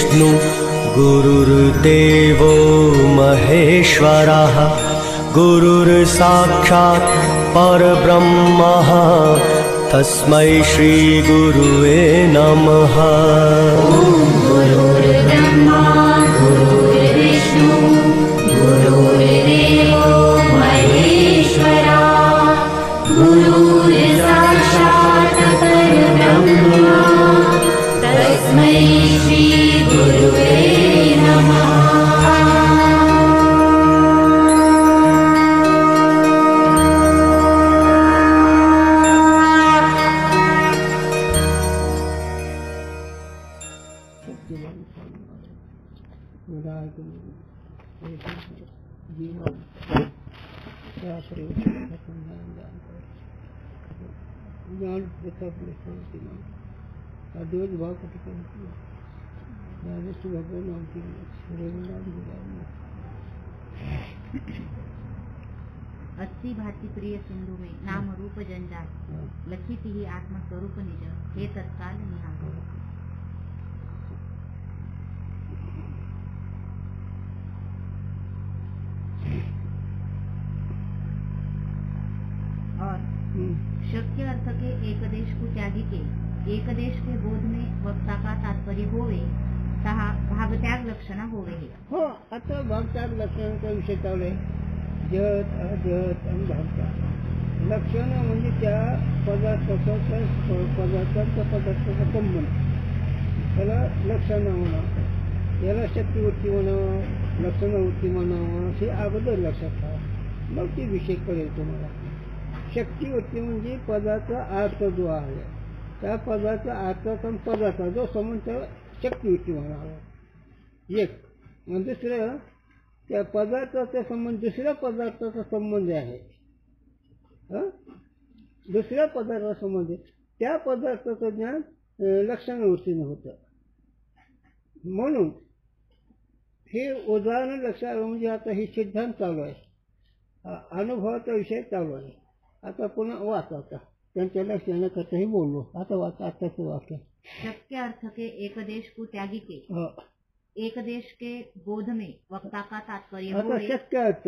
गुरुर्विष्णु गुरुर्देवो महेश्वरः गुरुर्साक्षात् परब्रह्मः तस्मै श्री गुरुवे नमः। गुरुर्ब्रह्मा गुरुर्विष्णु गुरुर्देवो महेश्वरा गुरुर्साक्षात् परब्रह्म तस्मै श्री गुरुवे नमः। दिवस भाव कुठे भगवान अस्सी भांति प्रिय सिंधु में नाम रूप जंजाल लखित ही आत्मस्वरूप निज हे तत्काल निहाल। और शक्य अर्थ के एक देश को त्यागी के एक देश के बोध में वक्ता का तात्पर्य होवे तहा भागत्याग लक्षण होवे। हो आता भागत्याग लक्षणाचा विषय चालू आहे। जत अजत आणि भागत्याग लक्षण म्हणजे त्या पदार्थाचा संबंध त्याला लक्षण म्हणावं, याला शक्तिवृत्ती म्हणावं, लक्षणवृत्ती म्हणावं हे अगोदर लक्षात ठेवा, मग ती विषय कळेल तुम्हाला। शक्तिवृत्ती म्हणजे पदाचा अर्थ जो आहे त्या पदाचा अर्थाचा पदाचा जो संबंध शक्तिवृत्ती म्हणावा एक, आणि दुसरं त्या पदार्थाचा संबंध दुसऱ्या पदार्थाचा संबंध आहे, दुसऱ्या पदार्थाचा संबंध त्या पदार्थाचं ज्ञान लक्षणवृत्तीने होतं। म्हणून हे उदाहरण लक्षात म्हणजे आता हे सिद्धांत चालू आहे, अनुभवाचा विषय चालू आहे। आता पुन्हा वाचा, आता त्यांच्या लक्षणा करता ही बोललो, आता वाचा आताच वाक्य। शक्य अर्थ के एक देश को त्यागी के एक देश के बोध में वक्ता का तात्पर्य आता शक्य अर्थ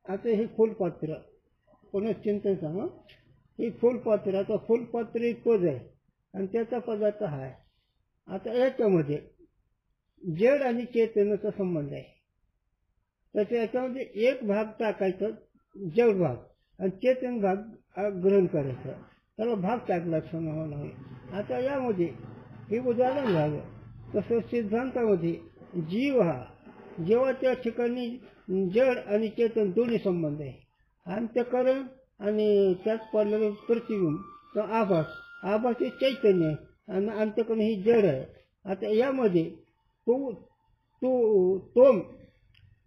आता हे फुलपात्र पुन्हा चिंतन सांगा, हे फुलपात्र आता फुलपात्र एक पद आहे आणि त्याचा पदार्थ हा आहे। आता याच्यामध्ये जड आणि चेतनाचा संबंध आहे, तर याच्यामध्ये एक भाग टाकायचा जड भाग आणि चेतन भाग ग्रहण करायचा, त्याला भाग त्याग लक्षण म्हणावे। आता यामध्ये हे उदाहरण झालं, तसं सिद्धांतामध्ये जीव हा जीवाच्या ठिकाणी जड आणि चेतन दोन्ही संबंध आहे। अंतःकरण आणि त्यात पडलेलं प्रतिबिंब तर आभास, आभास हे चैतन्य आहे आणि अंतःकरण ही जड आहे। आता यामध्ये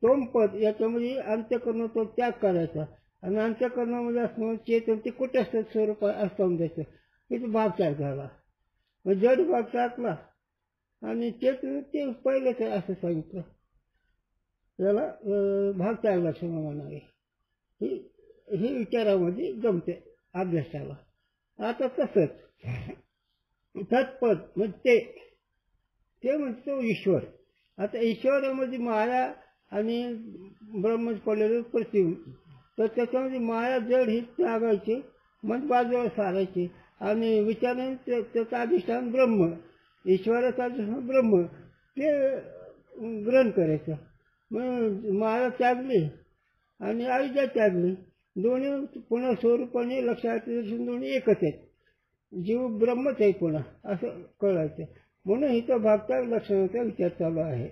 तोम पद याच्यामध्ये अंतःकरणाचा त्याग करायचा आणि अंतःकरणामध्ये असणं चेतन ते कुठे असतात स्वरूप असतं द्यायचं, तिथे भाग त्याग झाला। मग जड भाग टाकला आणि चेतन ते पहिलेच आहे असं सांगितलं, त्याला भाग त्याग लक्षण म्हणावे। हे विचारामध्ये जमते अभ्यासाला। आता तसंच तत्पद म्हणजे ते म्हणतो ईश्वर। आता ईश्वरामध्ये माया आणि ब्रह्म पडलेलं प्रतिबिंब, तर त्याच्यामध्ये माया जड ही त्यागायची म्हणजे बाजूला सारायची आणि विचाराने त्याचं अधिष्ठान ब्रह्म, ईश्वराचं अधिष्ठान ब्रह्म ते ग्रहण करायचं। मग माया त्यागली आणि आयुष्या त्यागली, दोन्ही पुन्हा स्वरूपाने लक्षात दोन्ही एकच आहेत, जीव ब्रह्मच आहे पुन्हा असं कळायचं। म्हणून इथं भागत्याग लक्षणाचा विचार चालू आहे।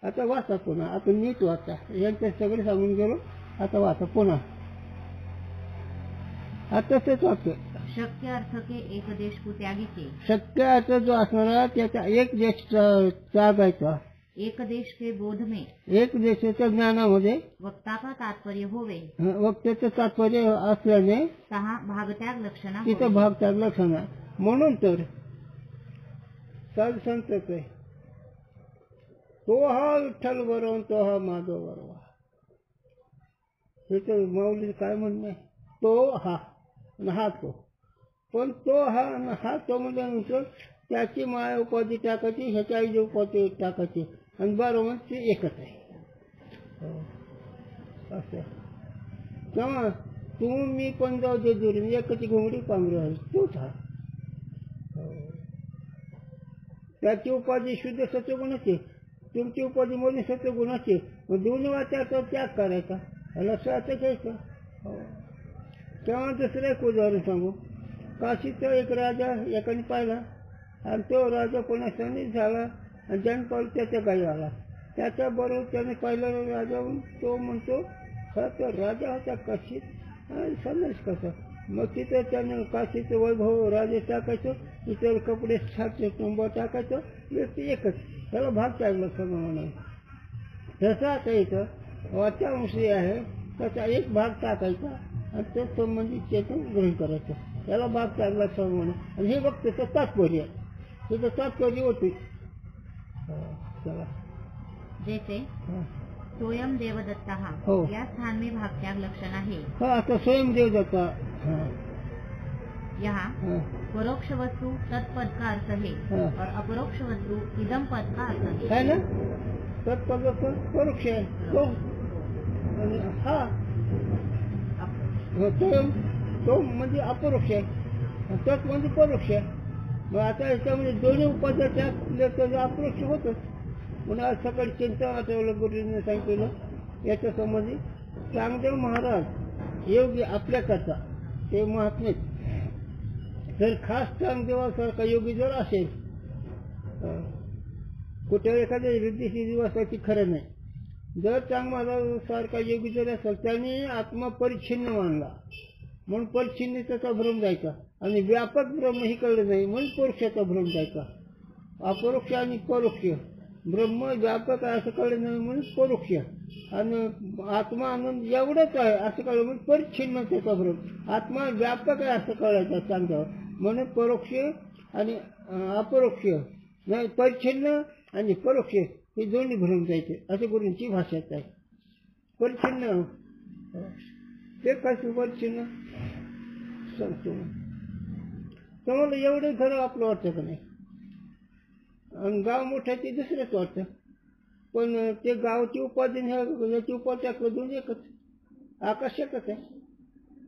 आता वाचा पुन्हा, आता नीट वाचा, यांचं सगळे सांगून गेलो, आता वाचा पुन्हा। आता तेच वाक्य शक्य अर्थ के एक देश को त्यागी के शक्य अर्थ जो असणारा त्याचा एक देश त्यागायचा, एक देश के बोध में एक देशाच्या ज्ञानामध्ये वक्ता का तात्पर्य होवे वक्त्याचं तात्पर्य असल्याने तहा भागत्याग लक्षण तिथं भागत्याग लक्षण आहे। म्हणून तर साध संतच आहे, तो हा विठ्ठल बरोबर तो हा माधव बरोबर, हे तर माऊली काय म्हणणं आहे, तो हा हा तो पण तो हा तो म्हणल्यानंतर त्याची माया उपाधी टाकायची, ह्याच्या आईची उपाधी टाकायची, आणि बरोबर ते एकच आहे. असं तेव्हा तू मी पण जाऊ दे दुरून, एकच घोंगडी पांघरू आहे तूच हा. त्याची उपाधी शुद्ध सत्वगुणाची, तुमची उपाधी मोठी सत्वगुणाची. मग दोन्ही वाट्याचा त्याग करायचा, लक्षात घ्यायचं. तेव्हा दुसरं एक उदाहरण सांगू. काशीचा एक राजा एकाने पाहिला, आणि तो राजा कोणाच्याने झाला, आणि ज्याने पाहिलं त्याच्या गाई आला. त्याच्याबरोबर त्याने पाहिलं राजा, तो म्हणतो खरं तर राजा होता काशीत आणि संन्यास कसा. मग तिथं त्यानं काशीचं वैभव राजे टाकायचं, इतर कपडे छाटचे टोंब टाकायचं, व्यक्ती एकच. त्याला भाग टाकला सगळं म्हणून. तसं आता इथं वाचांशी आहे, त्याचा एक भाग टाकायचा आणि तो संबंधित चेतन ग्रहण करायचं, त्याला भाग टाकला सगळं म्हणून. आणि हे बघ त्याचं तात्पर्य, त्याचं तात्पर्य होते. चला जैसे स्वयं देवदत्ता हो. या स्थान में भाग त्याग लक्षण आहे. हा आता स्वयं देवदत्ता. यहाँ परोक्ष वस्तु तत्पद का अर्थ है और अपरोक्ष वस्तु इदम पद का अर्थ है ना. तत्पद परोक्ष आहे तो, आणि हा तो म्हणजे अपरोक्ष आहे, तत् म्हणजे परोक्ष आहे. मग आता याच्यामध्ये दोन्ही उपाध्याच्या त्याचं अपरोक्ष होतच. म्हणून आज सकाळी चिंता आठवलं, गुरुजींनी सांगितलं याच्या संबंधी. चांगदेव महाराज योगी आपल्याकरता ते महात्मेच. जर खास चांगदेवासारखा योगी जर असेल, कुठे एखाद्या रिद्धीशी दिवसाची खरं नाही. जर चांग महाराजासारखा योगी जर असेल, त्याने आत्मा परिच्छिन्न मानला म्हणून परिच्छिन्नतेचा भ्रम जायचा, आणि व्यापक ब्रह्म ही कळलं नाही म्हणून परोक्षाचा भ्रम जायचा. अपरोक्ष आणि परोक्ष, ब्रह्म व्यापक आहे असं कळलं नाही म्हणून परोक्ष, आणि आत्मा आनंद एवढंच आहे असं कळलं म्हणून परिच्छिन्नतेचा भ्रम. आत्मा व्यापक आहे असं कळायचं चांगलं म्हणून परोक्ष आणि अपरोक्ष नाही, परिच्छिन्न आणि परोक्ष हे दोन्ही भ्रम जायचे असे गुरूंची भाषाच आहे. परिच्छिन्न ते कसं परिच्छिन्न सांगतो. तुम्हाला एवढं खरं आपलं वाटतं का नाही. आणि गाव मोठं ते दुसरंच वाटतं, पण ते गावची उपाधी याची उपाधी दोन एकच, आकाश एकच आहे.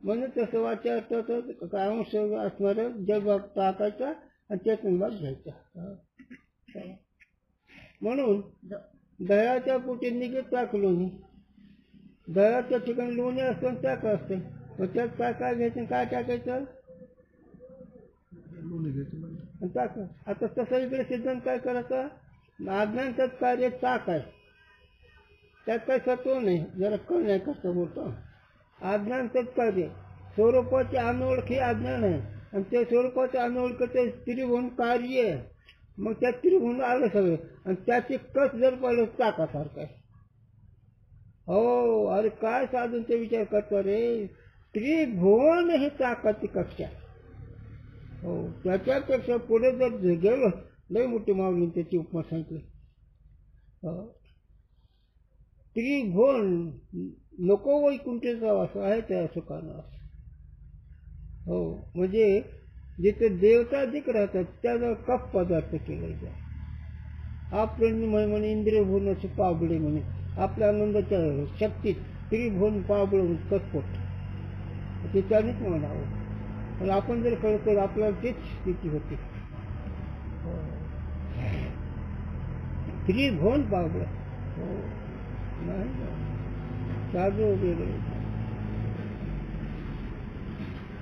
म्हणून तसं वाचायचं काय अंश असणारं जगभाग टाकायचा आणि त्यातून भाग घ्यायचा. म्हणून दह्याच्या पोटी निघत टाक लोणी, दह्याच्या ठिकाणी लोणी असतं आणि टाक असते. मग त्यात काय घ्यायचं, काय टाकायचं, टाक. आता तसं इकडे सिद्धांत काय करायचं, अज्ञानाचं कार्य टाक आहे, त्यात काही सत्व नाही. जरा कळ नाही कसं बोलतो. अज्ञानाचं कार्य स्वरूपाचे अनोळखी अज्ञान आहे, आणि त्या स्वरूपाचं अनोळखीचं त्रिभुवन कार्य आहे. मग त्या त्रिभुवन आलं सगळं, आणि त्याची कस जर पाहिलं चाकासारखं आहे. हो, अरे काय साधून ते विचार करतो रे. त्रिभुवन ही चाकाची कक्षा. हो, त्याच्यापेक्षा पुढे जर गेलो लई मोठी मागणी त्याची उपमा सांगितली. त्रिभुवन नको वैकुंठेचा वास आहे त्या सुखाना. हो, म्हणजे जिथे देवता अधिक राहतात त्याला कफ पदार्थ केले. आपण म्हणे इंद्रियभुवनाचे पाबळे म्हणे, आपल्या आनंदाच्या शक्तीत त्रिभुवन पाबळ कसपोट ते त्यानेच म्हणावं. पण आपण जर कळत तर आपल्याला तेच स्थिती होती. त्रिभुवन पाबळ नाही साधू वगैरे.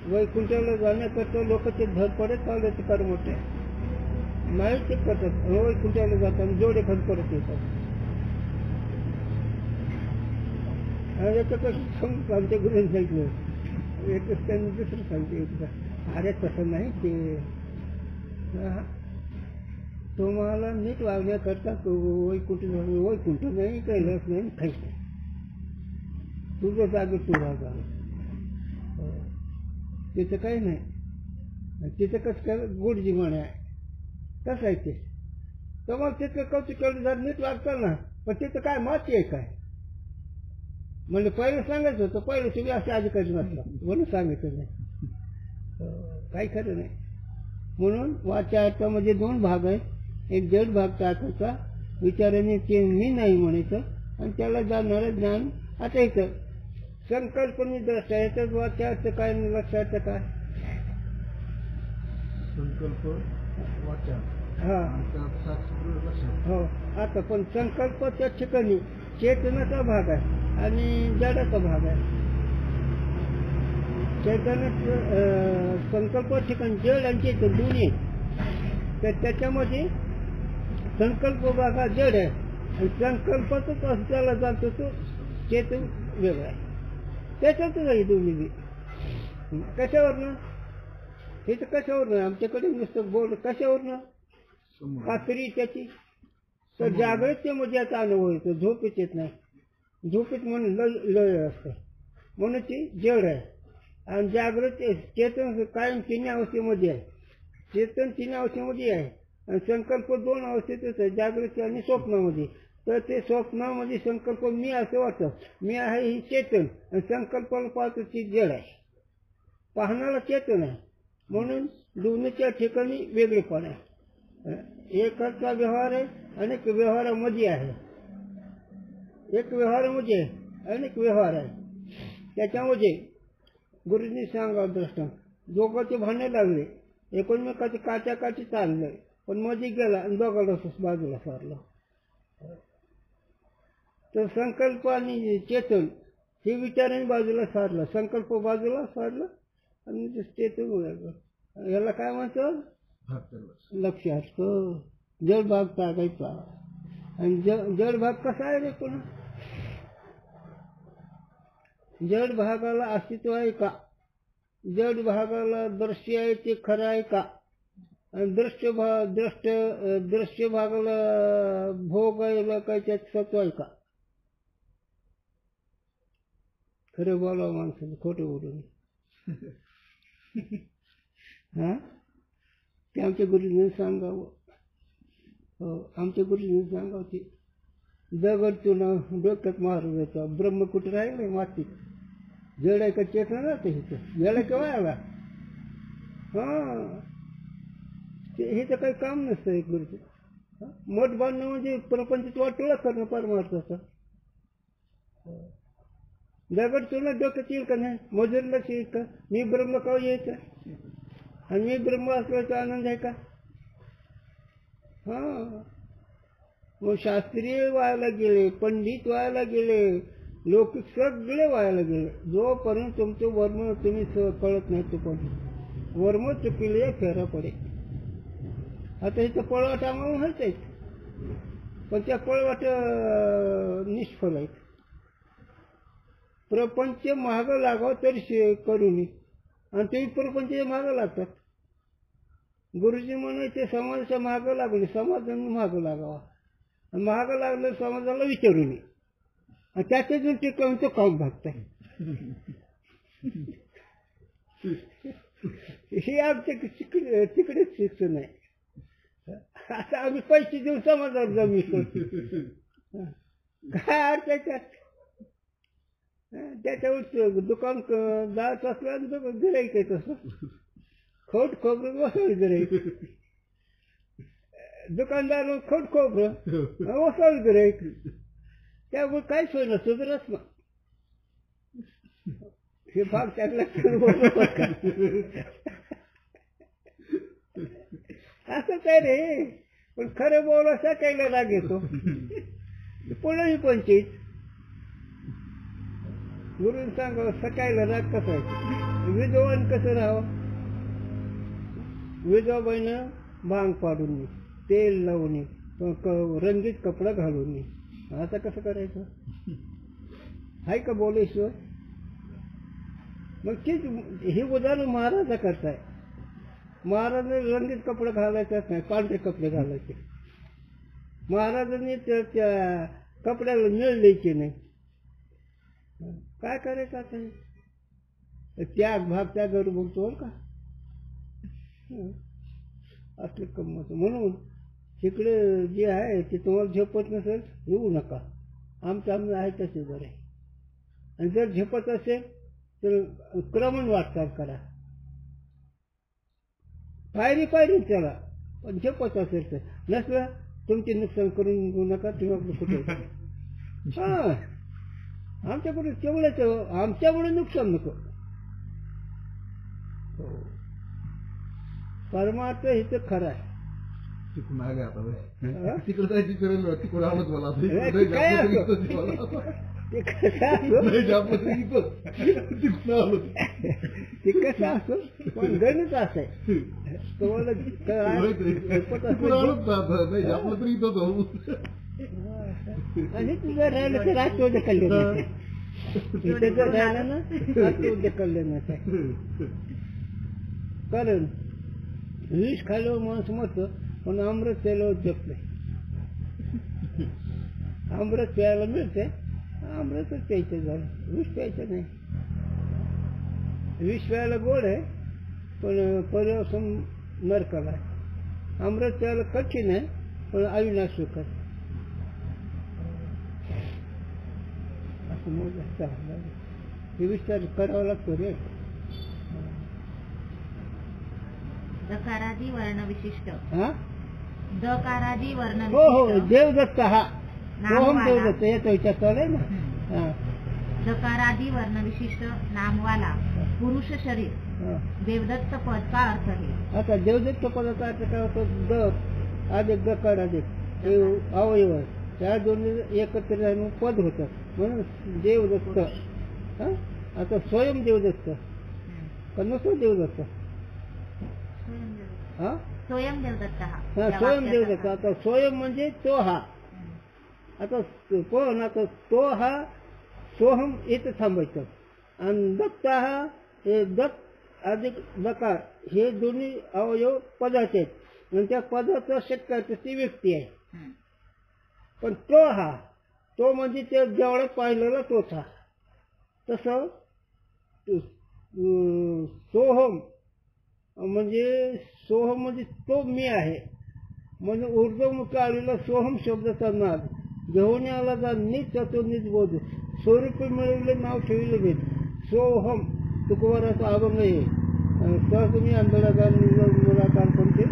वैकुंठाला जाण्याकरता लोक ते धडपडत चालले ते कर मोठे नाही ते करतात. वैकुंठाला जातात जोडे धडपडत येतात. याचं कसं समजून आमच्या गुरुने सांगितलं, एकच त्यांनी दुसरं सांगते. अरे तसं नाही ते, तुम्हाला नीट वागण्याकरता वैकुंठ नाही, कैलास नाही, काहीच नाही. तुझं जागे तू राहा, तिथं काही नाही. तिथं कसं काय गोड जीवन आहे कसं आहे ते. तुम्हाला तिथलं कौतुक केलं जर नीट वागतं ना, पण तिथं काय माती आहे काय म्हणजे पहिलं सांगायचं होतं. पहिलं तुम्ही असे अधिकारी नसला म्हणून सांगितलं नाही. काही खरं नाही. म्हणून वाच्यार्थामध्ये दोन भाग आहेत. एक जड भाग टाकायचा, विचाराने ते मी नाही म्हणायचं, आणि त्याला जाणारं ज्ञान आता येतं. संकल्पने दृष्टा याचाच वाच्यार्थ काय आणि लक्षार्थ काय? संकल्प वाचा हा हो. आता पण संकल्पाच्या ठिकाणी चेतनाचा भाग आहे आणि जडाचा भाग आहे. चैतन्य संकल्प ठिकाणी जड आणि चेतन दोन्ही, तर त्याच्यामध्ये संकल्प भाग हा जड आहे आणि संकल्पातच असल्याला जातो तो चेतन वेगळा आहे. त्याच्यातच आहे दोन्ही बी. कशावरनं? हे तर कशावरनं? आमच्याकडे नुसतं बोल कशावरनं? खात्री त्याची. तर जागृतीमध्ये याचा अनुभव येतो, झोपेत येत नाही. झोपेत म्हणून लय असतं म्हणून ती जड आहे. आणि जागृत चेतन कायम तिन्ही अवस्थेमध्ये आहे. चेतन तिन्ही अवस्थेमध्ये आहे आणि संकल्प दोन अवस्थेतच आहे, जागृती आणि स्वप्नामध्ये. तर ते स्वप्नामध्ये संकल्प मी असं वाटतं, मी आहे ही चेतन, आणि संकल्पाला पाहतो ती जड आहे. पाहणारा चेतन आहे. म्हणून दोन्हीच्या ठिकाणी वेगळेपण आहे. एकचा व्यवहार आहे, अनेक व्यवहारामध्ये आहे. एक व्यवहारामध्ये आहे, अनेक व्यवहार आहे. त्याच्यामध्ये गुरुजींनी सांगावं दृष्टांत, दोघांचे भांडणे लागले, एकोणमेकाचे काची चाललं, पण मध्ये गेला आणि दोघांना बाजूला सारलं. तर संकल्प आणि चेतन हे विचाराने बाजूला सारलं, संकल्प बाजूला सारलं आणि चेतन वेगळं. याला काय म्हणतं? लक्षार्थ. जड भाग टाकायचा. आणि जड भाग कसा आहे रे? पुन्हा जड भागाला अस्तित्व आहे का? जड भागाला दृश्य आहे ते खरं आहे का? आणि दृश्य भागाला भोग आहे काय त्यात सत्व आहे का? खरं बोलावं माणसानं, खोटं बोलून. हा, ते आमच्या गुरुजींनी सांगावं. हो, आमच्या गुरुजींनी सांगावं. ते दगड तुला डोक्यात मारू द्यायचा, ब्रह्म कुठे राहिले मातीत. जड आहे का चेतन राहते इथं? जड केव्हा आला? हा, हे तर काही काम नसतं. एक गुरुजी मठ बांधणं म्हणजे प्रपंच वाटोळा करणं परमार्थाचा. दगड तुला डोक्यात येईल का नाही? मजुरीला येईल का? मी ब्रह्म का यायचं? आणि मी ब्रह्म असल्याचा आनंद आहे का? हा, मग शास्त्रीय व्हायला गेले, पंडित व्हायला गेले, लौकिक सगळे व्हायला गेले. जोपर्यंत तुमचं वर्म तुम्ही कळत नाही तोपर्यंत वर्म चुकीले फेरा पडे. आता इथं पळवाट आम्हाला माहीत आहेत, पण त्या पळवाट निष्फळ आहेत. प्रपंच महाग लागावं तरी करून, आणि ते प्रपंच महाग लागतात. गुरुजी म्हणायचे समाजाच्या महाग लागले, समाजाने महाग लागावा. आणि महाग लागलं समाजाला विचारू नये, आणि त्याच्यातून टिकवून तो काम भागताय. हे आमच्या तिकडेच शिक्षण आहे. आता आम्ही पैसे देऊन समाजावर जमीन काय अर्थ आहे त्यात? त्याच्यावर दुकान जायचं असलं आणि गिराईक येत असं खोट खोबरं वसावी गिराईक, दुकानदार खोट खोबरं वसावी गिराईक. त्यामुळे काय सोय नसतो तरच ना. हे भाग चांगला असं काय रे. पण खरं बोल असा कायला राग येतो. पुढेही पंचायत गुरुने सांगावं सकाळला राग कसा आहे. विधवान कसं राहावं? विधवाबाईनं भांग पाडून, तेल लावून, रंगीत कपडा घालून, आता कसं करायचं? हाय का बोलेश्वर? मग तेच हे उदाहरण महाराजा करताय. महाराजांनी रंगीत कपडे घालायचेच नाही, पांढरे कपडे घालायचे. महाराजांनी त्या कपड्याला निळ द्यायची नाही. काय करायचं आता? त्याग भाग त्यागावर बघतो का असलं कमत. म्हणून तिकडे जे आहे ते तुम्हाला झेपत नसेल येऊ नका. आमचं आहे तसे बरं आहे. आणि जर झेपत असेल तर क्रमण वाटचाल करा. पायरी चला, पण झेपत असेल तर, नसलं तुमचे नुकसान करून घेऊ नका, तुम्ही आपलं कुठे हा आमच्याकडे तेवढंच, आमच्यामुळे नुकसान नको. परमार्थ हे तर खरं आहे. तिकडून आले आता तिकडे जायची गरज तिकडे आणत मला काय असं ते कसं असं तिकडून आलो ते कसं असं पण गणित असं आहे. तुम्हाला आपलं तरी इथं आणि तुझं राहिलं तर राष्ट्रवादी कल्याण इथे जर राहिलं ना राष्ट्रवादी कल्याणाचं आहे. कारण विष खाल्यावर माणूस मरतो, पण अमृत प्यायल्यावर जपले. अमृत प्यायला मिळते, अमृतच प्यायचं झालं, विष प्यायचं नाही. विष प्यायला गोड आहे, पण पर्यावसन नरकाला आहे. अमृत प्यायला कठीण आहे, पण अविनाश सुख आहे. असं मोठं हे विचार करावा लागतो रे. दकारादी वर्ण विशिष्ट. हा दकारादी वर्ण हो हो विशिष्ट देवदत्त हा सोहम नामवाला. देवदत्त याचा विचार चालू आहे ना. हा, दकारादी वर्ण विशिष्ट नामवाला पुरुष शरीर हा. देवदत्त पद का अर्थ है? आता देवदत्त पदाचा अर्थ काय होतो? द अधिक दकार अधिक हे अवयव आहे. त्या दोन्ही एकत्र राहून पद होतं, म्हणून देवदत्त. हा आता स्वयं देवदत्त का नसतो देवदत्त? हा स्वयं देवदत्त हा हा स्वयं देवदत्त. आता स्वयं म्हणजे तो हा. आता पण आता तो हा सोहम इथं थांबायचं, आणि दत्त हा हे दत्त अधिक दकार हे दोन्ही अवयव पदाचे आहेत, आणि त्या पदाचा षटकार ती व्यक्ती आहे. पण तो म्हणजे ते जेवढं पाहिलेला तोच हा. तसं सोहम म्हणजे तो मी आहे. म्हणजे ऊर्ध्वमुख आलेला सोहम शब्दाचा नाद घेऊन आला जा नीच तो नीच बोध स्वरूपी मिळवले नाव ठेवले भेद. सोहम तुकोबाराचा अभंग आहे. तर तुम्ही आंधळा मुलाकार पण ते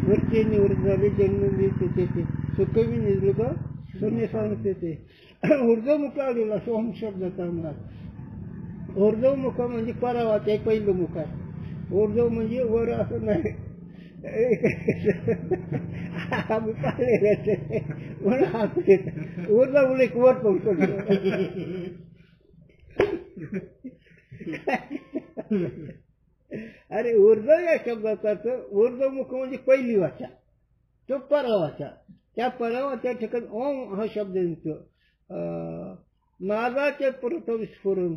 वरची निवृत्त झाली जन्म सुखमी निवृत्त शून्य सांगते ते. ऊर्ध्वमुख आलेला सोहम शब्दाचा नाद. ऊर्ध्वमुख म्हणजे परावाचे पहिलं मुख आहे. ऊर्ध्व म्हणजे वर असं नाही. आम्ही पाहिलेलं म्हणून हात ऊर्जा उलट वर पोहोचतो. अरे ऊर्जा या शब्दाचा ऊर्ध्वमुख म्हणजे पहिली वाचा, तो परावाचा. त्या परावाच्या ठिकाणी ओम हा शब्द येतो. नादाचे प्रथम स्फुरण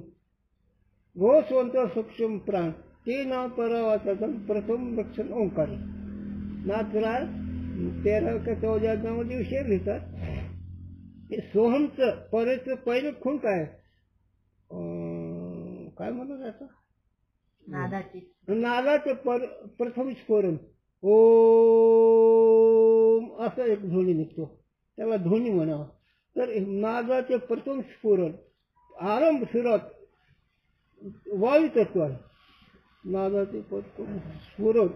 घोषवंत सूक्ष्म प्राण ते नाव परावाचा प्रथम रक्षण ओंकार. नाथराज 13 का 14 मध्ये विषय लिहितात. सोहमचं परेचं पहिलं खूण काय म्हणत आता नादाचे प्रथम स्फोरण ओम असा एक ध्वनी निघतो, त्याला ध्वनी म्हणावा. तर नादाचे प्रथम स्फोरण आरंभ सुरुवात वायू तत्व आहे. नादाचे प्रथम स्फोरण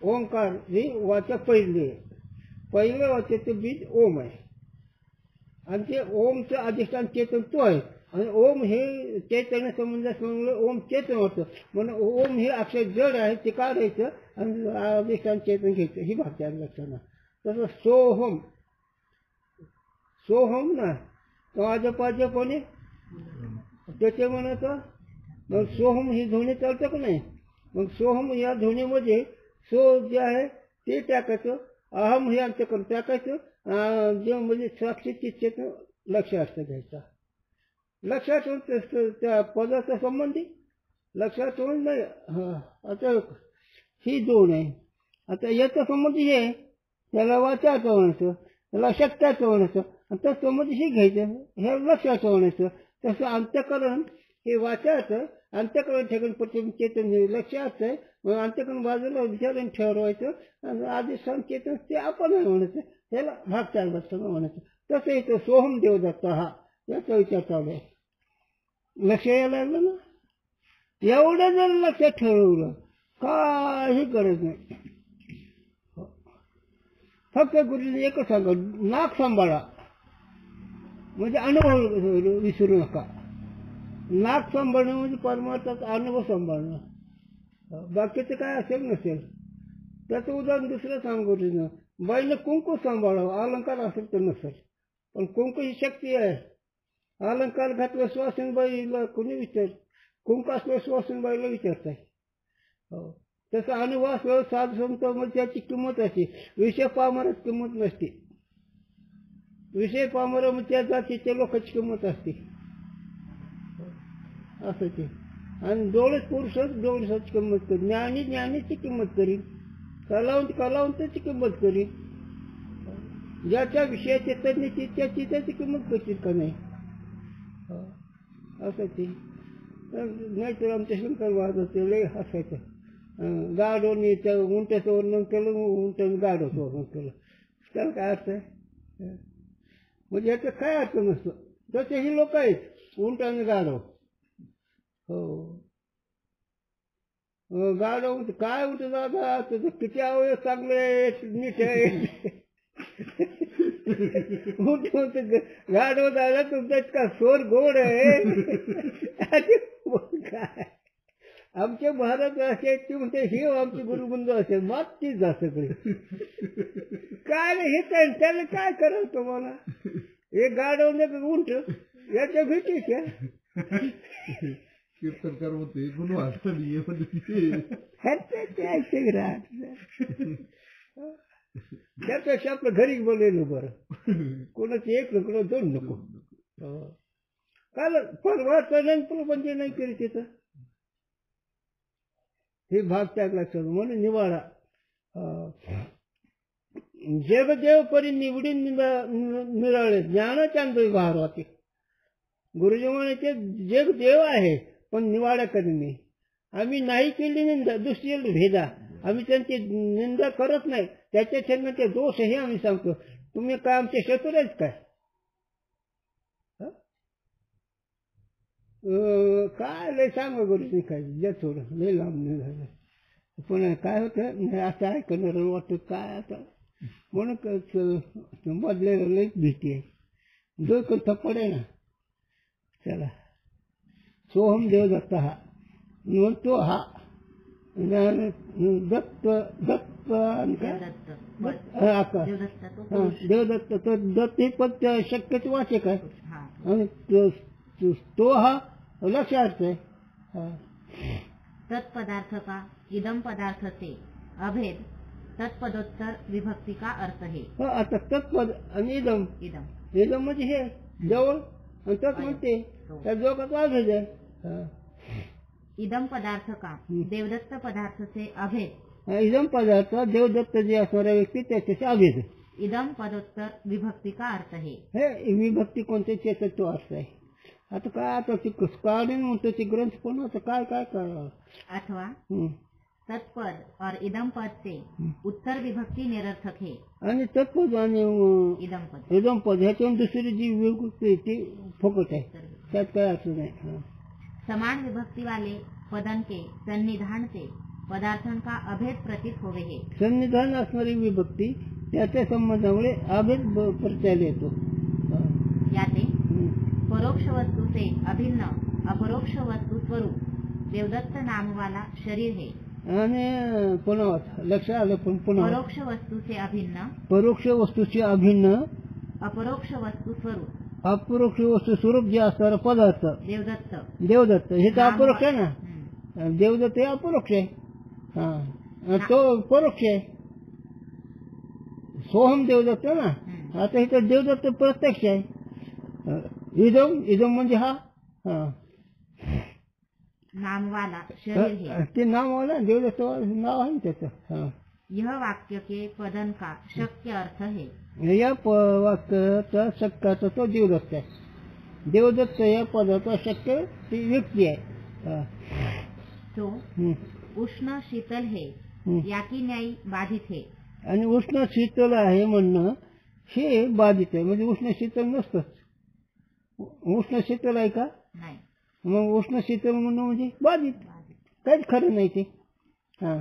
ओंकार ही वाचा पहिल्या वाच्याचं बीज ओम आहे, आणि ते ओमचं अधिष्ठान चेतन तो आहे. आणि ओम हे चैतन्य संबंधामुळे ओम चेतन होतं, म्हणून ओम हे अक्षर जड आहे ते काढायचं आणि अधिष्ठान चेतन घ्यायचं. ही भागच्या लक्षण. तसं सोहम ना वाजपाचे कोणी त्याचे म्हणतं. मग सोहम ही ध्वनी चालतं का नाही? मग सोहम या ध्वनीमध्ये सो जे आहे ते टाकायचं, अहम हे अंतकरण टाकायचं, जे म्हणजे साक्षी चेतन लक्ष असतं घ्यायचा. लक्षात ठेवून त्या पदाचा संबंधी लक्षात ठेवून नाही. आता ही दोन आहे. आता याचा संबंधी हे त्याला वाचायचं म्हणायचं, त्याला शक्याचं म्हणायचं, आणि त्या संबंधी हे घ्यायचं, हे लक्षात ठेवायचं. तसं अंतकरण हे वाचायचं, अंतकरण ठिकाण प्रतिम चेतन हे लक्षात आहे. मग अंतकरण बाजूला विचारून ठरवायचं, आणि अधिष्ठान चेतन ते आपण म्हणायचं, त्याला भाग चार बसताना म्हणायचं. तसं येतं सोहम देवदत्त हा याचा विचार चालू आहे. लक्ष यायला लागलं ना? एवढं जर लक्षात ठरवलं काही गरज नाही. फक्त गुरुजीने एकच सांगा, नाक सांभाळा म्हणजे अनुभव विसरू नका. नाक सांभाळणं म्हणजे परमार्थाचा अनुभव सांभाळणं. बाकीचं काय असेल नसेल. त्याचं उदाहरण दुसरं सांगू गुरुजीनं, बाईनं कुंकू सांभाळावं, अलंकार असेल तर नसेल, पण कुंकू ही शक्ती आहे. अलंकार घातलं सुवासिनीबाईला कोणी विचार, कुंकू असलं सुवासिनीबाईला विचारताय. हो, त्याचा अनुभव असल्यावर साधू संत मग त्याची किंमत असते. विषय पामरात किंमत नसते. विषय पामर मग त्या जातीच्या लोकांची किंमत असते. असं ते. आणि डोळेच पुरुषच डोळसाची किंमत करीन, ज्ञानी ज्ञानीची किंमत करीन, कलावंत कलावंताची किंमत करीन. ज्याच्या विषयाची तज्ञची त्याची किंमत करतील का नाही. असं ते. नाहीतर आमच्या शंकर महाराजांचं लय हसायचं. गाडोनी त्या उंट्याचं वर्णन केलं, उंट्यानं गाडोचं वर्णन केलं. त्याला काय अर्थ आहे. म्हणजे याचं काय अर्थ नसतं. तसे ही लोक आहेत उंटाने गाडव. हो, गाडव काय उंट दादा तुझं किती अवयव चांगले आहेत, नीट आहे. उंट म्हणतो गाडव दादा तुमचा इतका स्वर गोड आहे. काय आमचे महाराज असे आहेत की म्हणते हे आमचे गुरुबंधू असेल मागतीच जा सगळे. काय हे काय त्याला काय कराल तुम्हाला. हे गाडवले उंट याच्या भीतीच्या कीर्तनकार म्हणते गुन्हा त्यापेक्षा आपलं घरी बोललेलं बरं. कोणाचं एक नको दोन नको. काल परवाचं नाही प्रपंच नाही केली तिथं. हे भाग त्याग लक्षात म्हणून निवाडा. जगदेव परी निवडीन मिळाले ज्ञानचांदोई बहार होते. गुरुजी म्हणायचे जग देव आहे पण निवाडा कधी नाही. आम्ही नाही केली निंदा, दुसरी भेदा. आम्ही त्यांची निंदा करत नाही, त्याच्या छंदाचे दोष हे आम्ही सांगतो. तुम्ही काय आमचे शत्रू आहेत काय. काय लय सांगा गुरुजी काय जे थोडं लय लांब नाही झालं. पण काय होतं असं ऐकणार वाटतं काय आता म्हणून बदलायला लईच भीती आहे. जो कोण थप्पड आहे ना. चला सोहम देव दत्त हा म्हणतो हा दत्त दत्त देवदत्त तो दत्त हे पद शक्यच वाचक आहे आणि तो हा लक्षार्थ आहे. तत्पदार्थ का इदम पदार्थ से अभेद तत्पदोत्तर विभक्ती का अर्थ है. आता तत्पद आणि इदम. इदम इदम म्हणजे हे जवळ आणि तत् म्हणते त्या जोगात वाजत आहे. इदम पदार्थ का देवदत्त पदार्थ से अभेद. इदम पदार्थ देवदत्त जे असणारा व्यक्ती त्याच्याशी अभेद. इदम पदोत्तर विभक्ती का अर्थ है. हे विभक्ती कोणत्याची तो अर्थ आहे. आता काय आता काढून म्हणतो ते ग्रंथ पण आता काय काय करावं. अथवा तत्पद और इदम पद से उत्तर विभक्ती निरर्थक है. आणि तत्पद आणि इदम पद ह्याच्यावर दुसरी जी विभक्ती ती फुकट आहे, त्यात काय अर्थ नाही. समान विभक्ति वाले पदन के सन्निधान से पदार्थन का अभेद प्रतीत होवे है. सन्निधान असणारी विभक्ती त्याच्या संबंधामुळे अभेद प्रत्यय येतो. याते परोक्ष वस्तु से अभिन्न अपरोक्ष वस्तु स्वरूप देवदत्त नाम वाला शरीर है. आणि पुन्हा लक्ष आलं पण पुन्हा परोक्ष वस्तु से अभिन्न परोक्ष वस्तूचे अभिन्न अपरोक्ष वस्तु स्वरूप अपरोक्ष वस्तू स्वरूप जे असणारा पदार्थ देवदत्त. देवदत्त हे तर अपरोक्ष आहे ना. देवदत्त हे अपरोक्ष आहे. हा तो परोक्ष आहे. सोहम देवदत्त ना. आता इथं देवदत्त प्रत्यक्ष आहे. इदम इदम म्हणजे हा नामवाला शरीर है. ते नामवाला देवदत्त नाव आहे त्याचं. यह वाक्य के पदन का शक्य अर्थ है. या वाक्याचा शक्याचा तो देवदत्त आहे. देवदत्त या पदाचा शक्य ती व्यक्ती आहे. तो उष्ण शीतल है याकी न्याय बाधित है. आणि उष्ण शीतल आहे म्हणणं हे बाधित आहे. म्हणजे उष्ण शीतल नसतंच. उष्ण शीतल आहे का नाही. मग उष्ण शीतल म्हणणं म्हणजे बाधित. काहीच खरं नाही ते. हा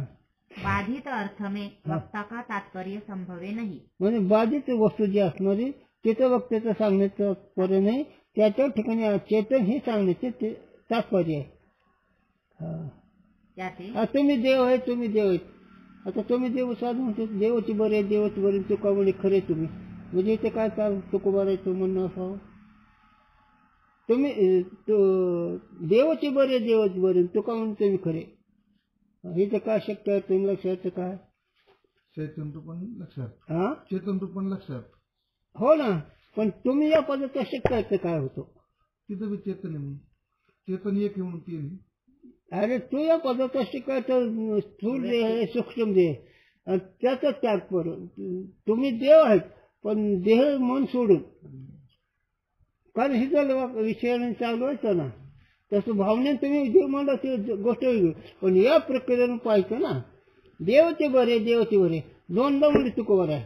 बाधित अर्थ में वक्ता का तात्पर्य संभवे नहीं. म्हणजे बाधित वस्तू जी असणारी तिथं वक्त्याचं सांगण्याचं तात्पर्य नाही, त्याच्या ठिकाणी चेतन हे सांगण्याचे तात्पर्य आहे. तुम्ही देव आहे, तुम्ही देव आहे. आता तुम्ही देव साधून म्हणतो देवाची बरे देवाची बरे तुका म्हणे खरे तुम्ही, म्हणजे इथे काय तुकोबा आहे तो म्हणणं असावं. तुम्ही देवाची बरे देवाची बरे तुका म्हणून तुम्ही खरे, हे तर काय शक्य आहे? तुम्ही लक्षात काय चैतन रूपण लक्षात, हा चेतन रूपण लक्षात. हो ना, पण तुम्ही या पदाचा शक्य आहे काय होतो? तिथं बी चेतन आहे, चेतन एक म्हणून तीन. अरे तू या पदाचा शिकायचं स्थूल देह आहे, सूक्ष्म देह, त्याचा त्याग करून तुम्ही देव आहेत, पण देह मन सोडून. कारण हे झालं विषयाने चालू व्हायचं ना, तसं भावनेने तुम्ही देव म्हणला ती गोष्ट वेगळी, पण या प्रक्रियेनं पाहायचं ना. देवाचे बरे देवाचे बरे दोनदा म्हणजे तुकोबर आहे,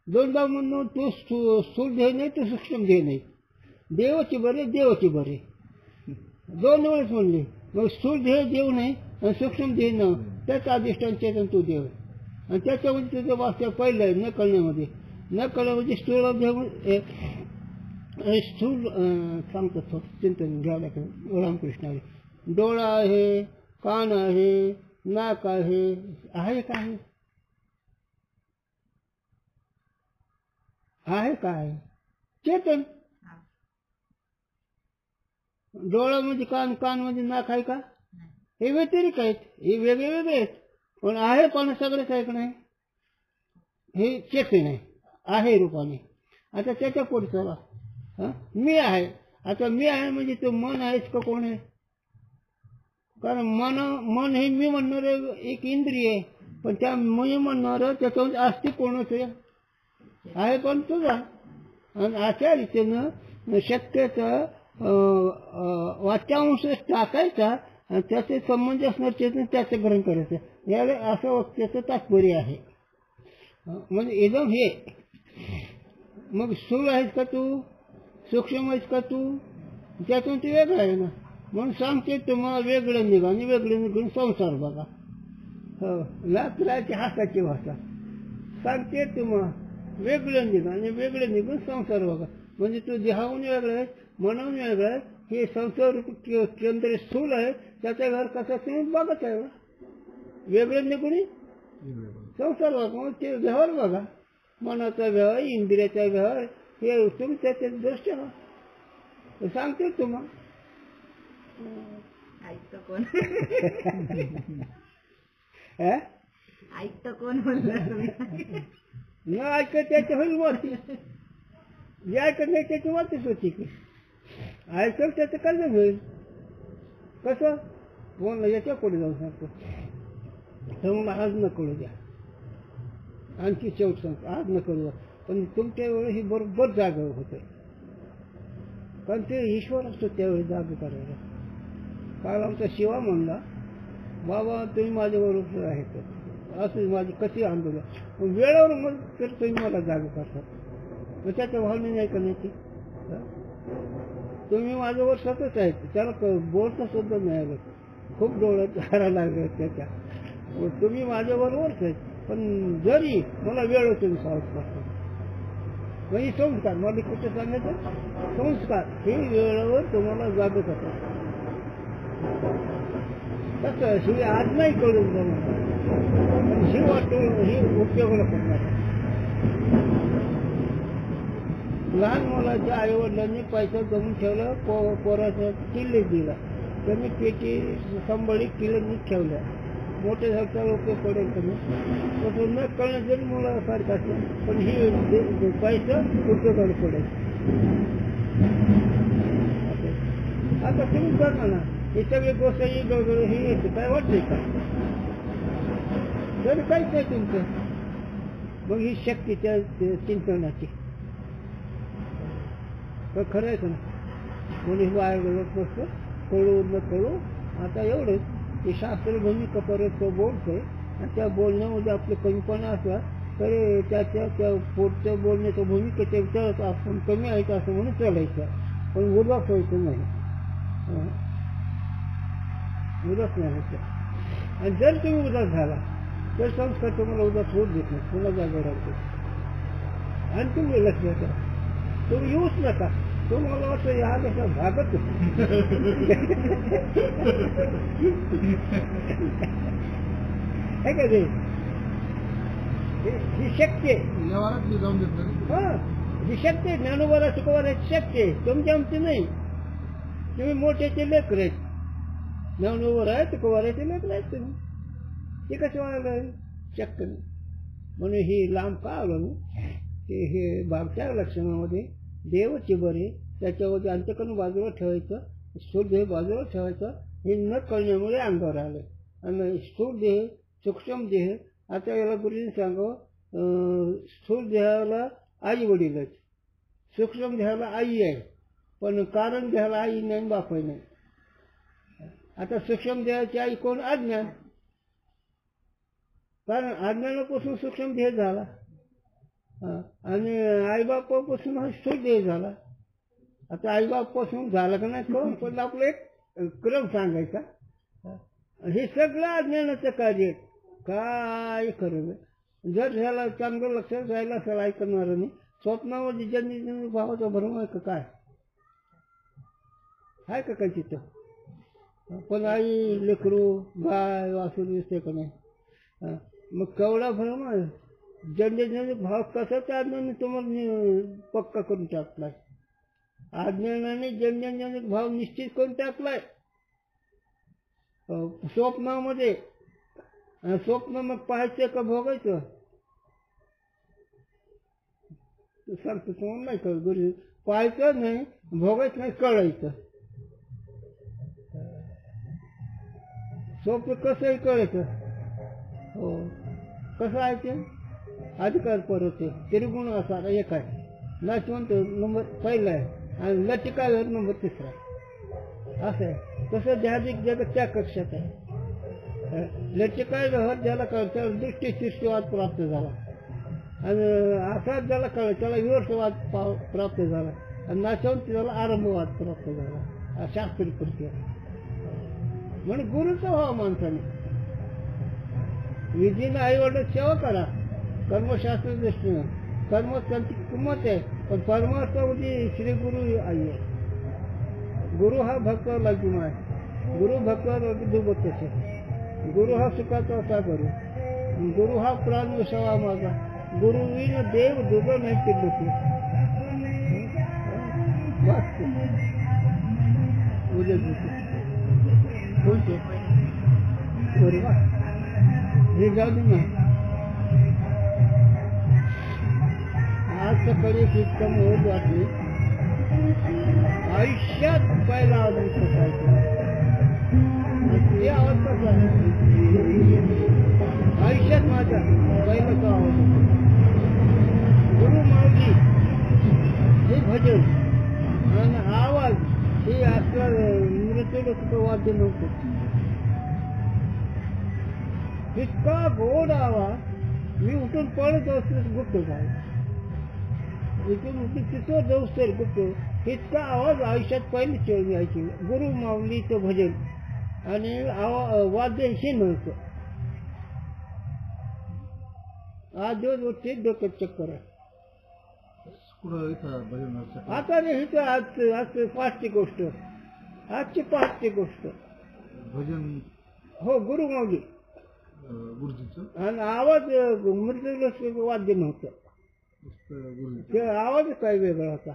दोनदा म्हणून तू स्थूल देह नाही, तू सूक्ष्म देह नाही. देवाचे बरे देवाचे बरे दोन वेळेस म्हणले. मग स्थूल देह देव नाही आणि सूक्ष्म देह न, त्याचं अधिष्ठान चेतन तू देव आहे. आणि त्याच्यामध्ये तुझं वास्तव पहिलं आहे न कळण्यामध्ये. न कळण्यामध्ये स्थूल देव स्थूल सांगतो चिंतन घ्यावं लागेल. रामकृष्ण डोळा आहे, कान आहे, नाक आहे, काय आहे काय चेतन. डोळा म्हणजे कान, कान म्हणजे नाक आहे का? हे व्यतिरिक आहेत, हे वेगळे वेगळे आहेत, पण आहे पण सगळेच आहे का नाही? हे चेतन आहे रूपाने. आता त्याच्या पुढे चला, मी आहे. आता मी आहे म्हणजे तो मन आहेच का कोण आहे? कारण मन हे मी म्हणणार एक इंद्रिय आहे, पण त्या मी म्हणणार त्याच्यामध्ये अस्तित्व कोणच आहे पण तुझा. आणि अशा रीतीनं शक्यता वाच्यांश टाकायचा आणि त्याचे संबंध असणार चेतन त्याचं ग्रहण करायचं, याला असं वक्त्याचं तात्पर्य आहे. म्हणजे एकदम हे मग स्थूल आहेस का तू, सूक्ष्म आहेस का तू, त्यातून ते वेगळं आहे ना. म्हणून सांगते तुम्हाला वेगळं निघा आणि वेगळं निघून संसार बघा. हो, लाकडाची हाताची भाषा सांगते तुम्हाला वेगळं निघा आणि वेगळं निघून संसार बघा. म्हणजे तू देहाहून वेगळं आहे, मनाहून वेगळं आहे. हे संसार केंद्र स्थूल आहे, त्याचा घर कसा तुम्ही बघत आहे. वेगळं निघून संसार बघा, मग ते व्यवहार बघा, मनाचा व्यवहार, इंद्रियाचा व्यवहार, हे तुम्ही त्याच्या दृष्टी सांगते तुम्हाला. ऐकतं कोण? ऐकतं कोण म्हणलं तुम्ही? न ऐकत त्याची होईल वरती, जे ऐकत नाही त्याची वरतीच होती की ऐकत त्याचं कल्याण होईल. कसं कोण याच्या पुढे जाऊन सांगतो तर मला आज न कळू द्या, आणखी शेवट सांगतो आज न कळू द्या. पण तुमच्या वेळी ही बरोबर जागा होतं, कारण ते ईश्वर असतो त्यावेळी जागा करायला. काल आमचा शिवा म्हणला, बाबा तुम्ही माझ्याबरोबर आहेत, असं माझी कशी आंदोलन, वेळेवर मग तर तुम्ही मला जागा करतात. मग त्याच्या भावने नाही करण्याची. तुम्ही माझ्यावर सतत आहेत, त्याला बोलता सुद्धा नाही आलं, खूप डोळ्यात करायला लागलं त्याच्या. तुम्ही माझ्याबरोबरच आहेत, पण जरी मला वेळ तुम्ही सावध करता. म्हणजे संस्कार मला कुठे सांगायचं, संस्कार हे वेळेवर तुम्हाला जागत होतात. तसं शिवाय आज नाही कळून जाऊन शिव वाटून ही उपयोगाला पडणार. लहान मुलाच्या आईवडिलांनी पैसा जमून ठेवला, पोराचा किल्ले दिला, त्यांनी पेटी सांभाळी किल्ले ठेवल्या. मोठे झाल्यावर उपयोग पडेल तुम्ही तसं न कळणं जरी मुलासारखं असलं, पण ही पैसा उपयोगाला पडेल. आता तुम्ही बघा ना, हे सगळे गोष्ट हे येते काय वाटते का? जर काहीच नाही तुमचं, मग ही शक्ती त्या चिंतनाची खरं आहे का ना. कोणी बाहेर बोलत नसतं, कळू न कळू. आता एवढंच ते शास्त्रभूमी कपरत बोलतोय, आणि त्या बोलण्यामध्ये आपले कमीपणा असला तरी त्याच्या त्या पोटच्या बोलण्याच्या भूमिकेच्या आपण कमी आहे का असं म्हणून चालायचं, पण उदास व्हायचं नाही, उदास नाही व्हायचं. आणि जर तुम्ही उदास झाला तर संस्कार तुम्हाला उद्या सोड देत नाही, पुन्हा जागा राहतो. आणि तुम्ही लक्ष द्या, तुम्ही येऊच नका. तुम्हाला वाटतं या कसा भागत आहे का ते? ही शक्य आहे. व्यवहारात मी जाऊन देत नाही. हा, ही शक्य आहे. ज्ञानोबाला शिकवायची शक्य आहे, तुमच्या आमची नाही. तुम्ही मोठ्याचे लेकर आहेत, ज्ञानोबर आहे शिकवायचे लेकर आहेत तुम्ही. ते कसं व्हायला शक्य नाही. म्हणून ही लांब का आलो मी, की हे भागच्या लक्षणामध्ये देवचे बरे, त्याच्यावरती अंतकरण बाजूला ठेवायचं, स्थूल देह बाजूला ठेवायचं. हे न कळण्यामुळे अंगावर आलं. आणि स्थूल देह, सूक्ष्म देह, आता याला गुरुजीने सांगावं, स्थूल देहाला आई वडीलच, सूक्ष्म देहाला आई आहे, पण कारण देहाला आई नाही, बापही नाही. आता सूक्ष्म देहाची आई कोण? अज्ञान. कारण अज्ञानापासून सूक्ष्म देह झाला, आणि आईबापापासून हा स्थूल देह झाला. आता आईबापापासून झाला का नाही कोण, पण आपलं एक क्रम सांगायचा. हे सगळं अज्ञानाचं कार्य आहे. काय खरं नाही. जर ह्याला चांगलं लक्षात राहिलं असेल ऐकणार नाही, स्वप्नामध्ये जन्म भावाचा भ्रम आहे का काय? आहे का काय तिथं? पण आई लेकरू गाय वासरू दिसते का नाही? मग केवढा भ्रम आहे. जन्य भाव कसा त्या अज्ञानाने तुम्हाला पक्का करून टाकलाय. अज्ञानाने जन्य भाव निश्चित करून टाकलाय स्वप्नामध्ये. स्वप्न मग पाहायचं का भोगायचं? सांगतो तुम्हाला नाही कळ गुरु, पाहायचं नाही, भोगायचं नाही, कळायचं. स्वप्न कसंही कळायचं. हो, कसं आहे ते? अधिकार परत त्रिगुण असा एक आहे, नाशवंत नंबर पहिला आहे, आणि लटिकावर नंबर तिसरा असं आहे. तसं ध्यानिक जगत त्या कक्षात आहे. लटिकाय रहत ज्याला कळतं दृष्टी सृष्टीवाद प्राप्त झाला, आणि असाच ज्याला कळलं त्याला विवर्षवाद प्राप्त झाला, आणि नाशवंत त्याला आरंभवाद प्राप्त झाला. शास्त्रीय प्रक्रिया म्हणून गुरुचा व्हावा माणसाने. विधीनं आईवडिलांची सेवा करा कर्मशास्त्र दृष्टीनं. कर्म त्यांची किंमत आहे, पण परमार्थामध्ये श्री गुरु आई आहे. गुरु हा भक्तावर लाजिमा आहे. गुरु भक्तावर दुबत असे. गुरु हा सुखाचा असा करू. गुरु हा प्राण विसावा माझा. गुरु विन देव दुबं नाही किल्लती. उद्या कोणते बरे वा हे जाऊ दे ना. आज सकाळी इतकं होत वाटली आयुष्यात पहिला आवाज सकाळचा. ते आवाज कसा आयुष्यात माझ्या पहिला तो आवाज गुरु माऊली हे भजन आणि आवाज हे असलं मृत्यूला वाद्य नव्हतं. इतका गोड आवाज मी उठून पळत असतो गुप्त काय इथून उठून तिथं जाऊस तर गुप्त. इतका आवाज आयुष्यात पहिली चळणी ऐकली. गुरु माऊलीचं भजन आणि वाद्य हे नव्हतं. आज दिवस उठते डोक्यात चक्कर आहे. आता नाही हिचं आज पाचची गोष्ट, आजची पाचची गोष्ट भजन. हो गुरु माऊली गुरुजीचं आणि आवाज मृत वाद्य नव्हतं. ते आवाज काय वेगळा होता.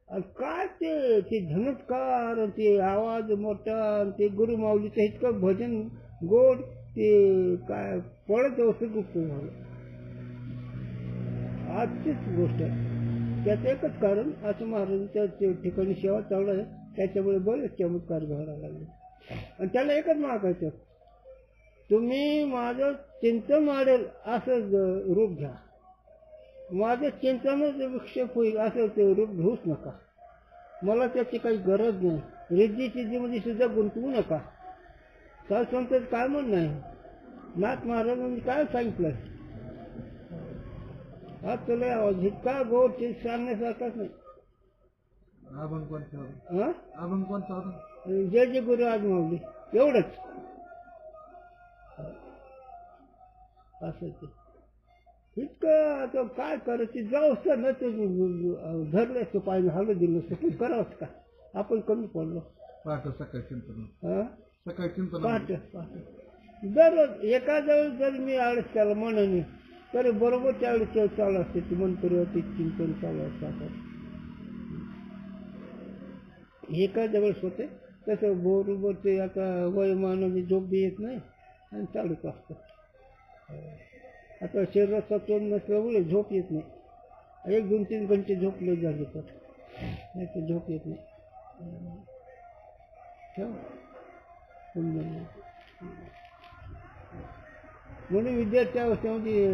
आणि काय ते झणत्कार, ते आवाज मोठा, ते गुरु माऊलीचं इतकं भजन गोड, ते काय पळत असं गुप्त झालं. आजचीच गोष्ट आहे. त्याचं एकच कारण असं महाराजांच्या ठिकाणी सेवा चालू आहे, त्याच्यामुळे बरेच चमत्कार घडायला लागले. आणि त्याला एकच मागायचं, तुम्ही माझं चिंतन वाढेल असं रूप घ्या. माझं चिंतनच विक्षेप होईल असं ते रूप घेऊच नका. मला त्याची काही गरज नाही. रिद्धी सिद्धीमध्ये सुद्धा गुंतवू नका. संतांचं काय म्हणणं आहे, नाथ महाराजांनी काय सांगितलं. हा तुला आवाज इतका गोड सांगण्यासारखाच नाही. अभंग कोणता होता? जय जय गुरु आज माऊली एवढंच. असं ते इतकं आता काय करायचं जाऊस तर न ते धरलं असतं पाहिजे हलू दिलं असतं पण करावंच का आपण कमी पडलो पहाटे सकाळी चिंतन हा सकाळी चिंतन पहाटे पहाटे दररोज एका जवळ जर मी आळस त्याला म्हणाने तर बरोबर त्यावेळेस चालू असते ती मंत्री होती चिंतन चालू असतात एका जवळच होते तसं बरोबर ते आता वयमानाने झोप बी येत नाही आणि चालूच असतं आता शरीरात सत्व नसल्यामुळे झोप येत नाही 1-2-3 घंटे झोपले झाले तर नाही तर झोप येत नाही म्हणून विद्यार्थी अवस्थेमध्ये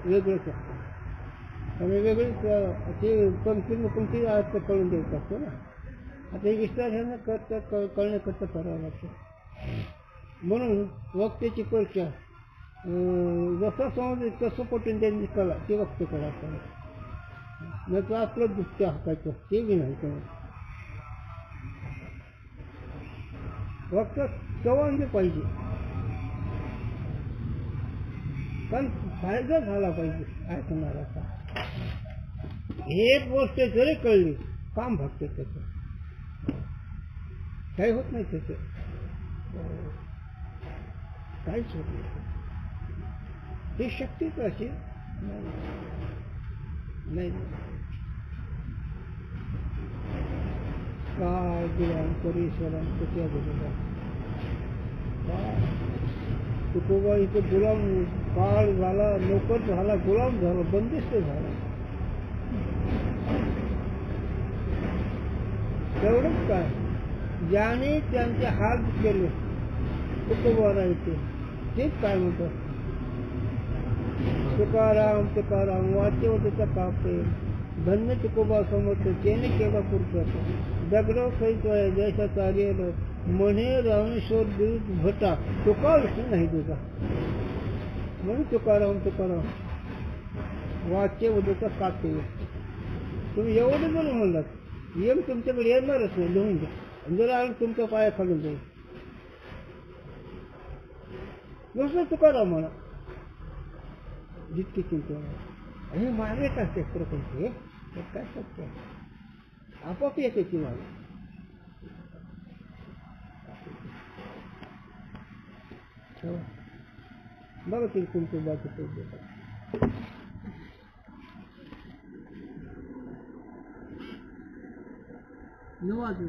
वेगळंच असतं आणि वेगळीच ते पंक्ती अर्थ कळून देत असतो ना आता हे विश्लेषण करता कळण्याकरता करावं लागतं म्हणून वक्त्याची परीक्षा जसं समज तसं पटून त्यांनी कला ते वक्त करा नाही तर आपलं दुःख हाकायचं ते बी नाही करा वक्त संवाद पाहिजे पण फायदा झाला पाहिजे ऐकणाराचा एक गोष्ट जरी कळली काम भागते त्याचं काही होत नाही त्याचं काहीच होत नाही ही शक्तीच अशी नाही काय ईश्वरांचं त्या दिलेलं तुकोबा इथे गुलाम काळ झाला नोकर झाला गुलाम झाला बंदिस्त झाला तेवढंच काय ज्याने त्यांचे हात केले तुकोबा राहायचे तेच काय म्हणतात तुकाराम तुकाराम वाचे होते त्या कापे धन्य तुकोबा समर्थ त्याने केला पुरुष दगडो खैतोय जैसा कार्य म्हणे रामेश्वर दूत भटा तुका विष्णू नाही तुझा म्हणून तुकाराम तुकाराम वाचे उद्याचा कापे तुम्ही एवढं जर म्हणलात येम तुमच्याकडे येणारच नाही लिहून घ्या जर आलं तुमच्या पाया खालून जाईल नुसतं तुकाराम म्हणा जितकी चिंता हे मागे का चक्र कोणते काय सत्य आपोआप येते ती मागे बघा तुम्ही तुमचं बाजू देतात 9 वाजून